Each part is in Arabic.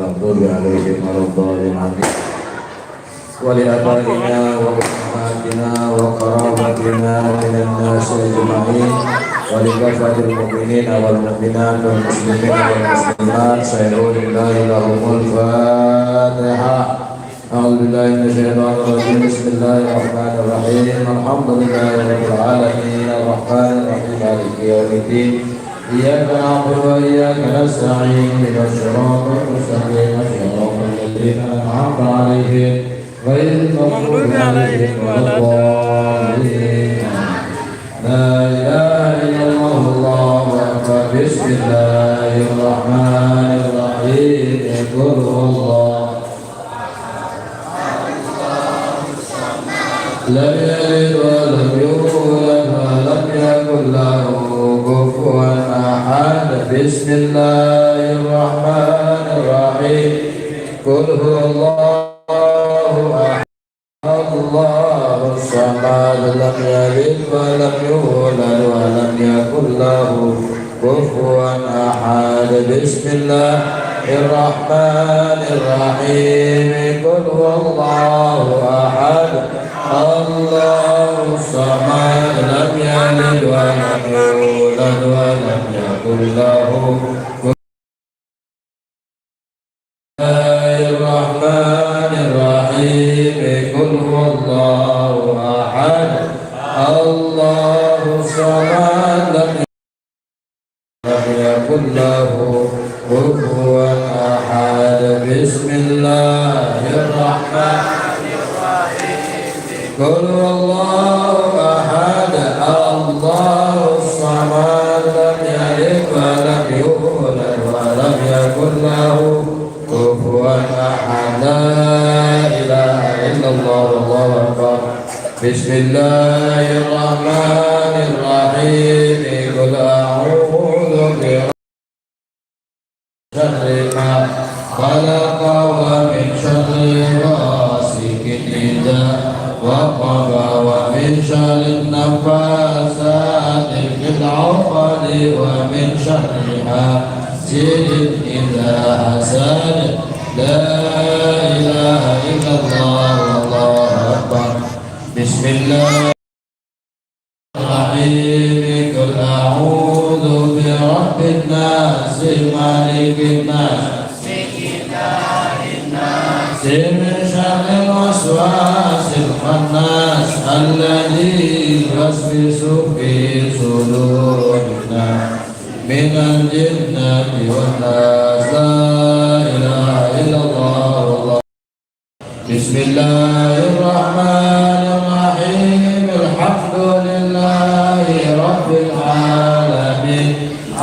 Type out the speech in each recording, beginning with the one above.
المغضوب عليهم ولا الضالين ولآبائنا وأمهاتنا وقرابتنا من الناس أجمعين ولكافة المؤمنين والمؤمنات والمسلمين والمسلمات سيقول الله لهم الفاتحة. أعوذ بالله من الشيطان الرجيم. بسم الله الرحمن الرحيم. الحمد لله رب العالمين الرحمن الرحيم مالك يوم الدين إياك نعبد وإياك نستعين اهدنا الصراط المستقيم صراط الذين أنعمت عليهم غير المغضوب عليهم ولا الضالين. لا إله إلا الله الله أكبر. بسم الله الرحمن الرحيم. قل هو الله لم يلد ولم يولد ولم يكن له كفوا أحد. بسم الله الرحمن الرحيم. قل هو الله أحد الله الصمد لم يلد ولم يولد ولم يكن له كفوا أحد. بسم الله الرحمن الرحيم. قل هو الله أحد الله الصمد لم يلد ولم يولد ولم يكن له الرحمن الرحيم. قل هو الله أحد الله الصمد لم يكن له كفوا أحد. بسم الله الرحمن قل هو الله أحد الله الصمد لم يلد ولم يولد ولم يكن له كفوا أحد. لا إله إلا الله والله أكبر. بسم الله الرحمن الرحيم. قل أعوذ برب شر ما خلق ومن شر غاسق إذا وقب ومن شر النفاثات في العقد ومن شر حاسد إذا حسد. لا إله إلا الله والله أكبر. بسم الله الرحيم. قل أعوذ برب الناس مالك الناس من شر الوسواس الخناس الذي يوسوس في صدور الناس من الجنة والناس. لا إله إلا الله والله. بسم الله الرحمن الرحيم. الحمد لله رب العالمين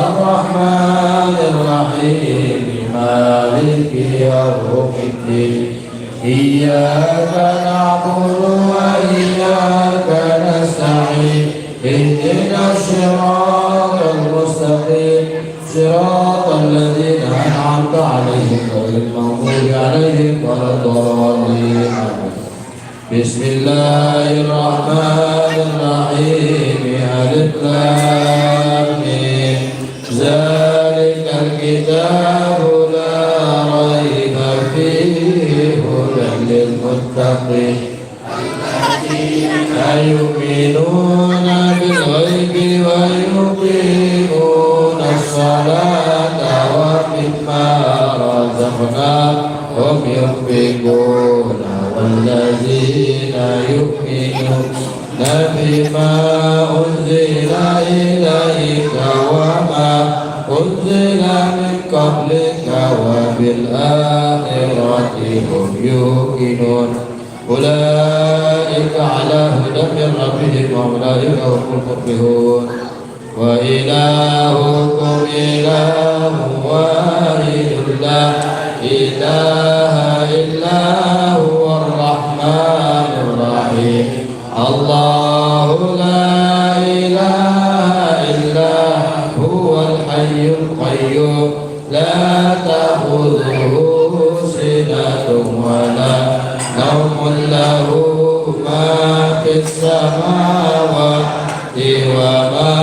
الرحمن الرحيم مالك يوم الدين إياك نعبد وإياك نستعين اهدنا الصراط المستقيم صراط الذين أنعمت عليهم غير المغضوب عليهم ولا الضالين. بسم الله الرحمن الرحيم. ألف لام ميم ذلك الكتاب لا ريب فيه هدى للمتقين الذين يؤمنون بالغيب ويقيمون الصلاة ومما رزقناهم ينفقون والذين يؤمنون بما أنزل إليك وما أنزل من قبلك وبالآخرة هم يوقنون أولئك على هدى من ربهم وأولئك هم المفلحون. وإلهكم إله واحد لا إله إلا هو الرحمن الرحيم. الله لا إله إلا هو الحي القيوم لا تأخذه سنة ولا نوم له ما في السماوات وما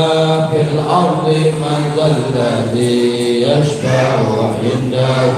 في الأرض من ذا الذي يشفع عنده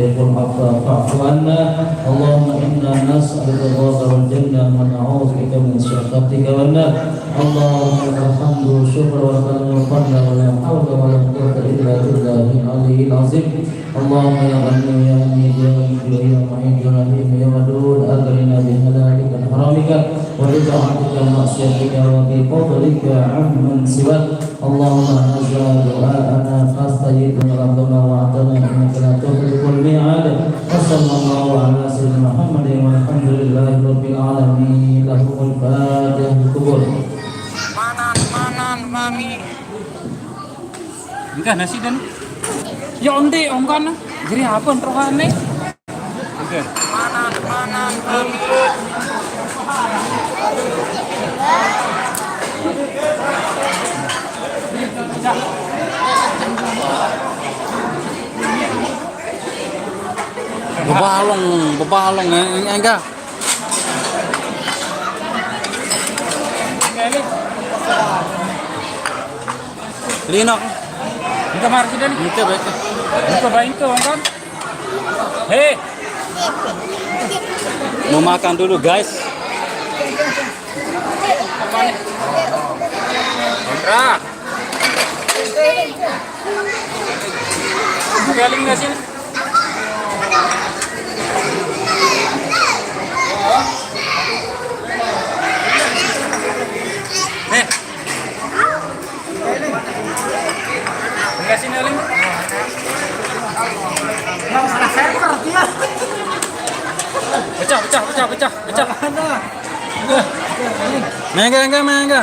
تطيق العفو فاعف عنا اللهم إنا نسألك الرضا والجنة ونعوذ بك من سخطك والنار اللهم لك الحمد والشكر ولك الفضل ولا حول ولا قوة إلا بالله العلي العظيم اللهم يا غني يا حميد يا مجيد يا معين يا رحيم يا ودود أغرنا بحلالك عن حرامك وبطاعتك عن معصيتك وبفضلك عمن سواك اللهم هذا دعاءنا فاستجب ربنا واعطنا إنك لا تخلف الميعاد وصلى الله على سيدنا محمد والحمد لله رب العالمين لهم الفاتحة الكبر Manan mami. Enggak nasi dan. Ya onde ongkan. Jadi apa rohane? Oke. Manan mami. Bebalong enggak. Lino. Kita mari kita nih. Kita baik. Kita baik tuh kan. Hei. Mau makan dulu guys. Kontrak. Galing nggak sih? Nih. Enggak sih Neling? Nggak salah server dia. Pecah. Mega.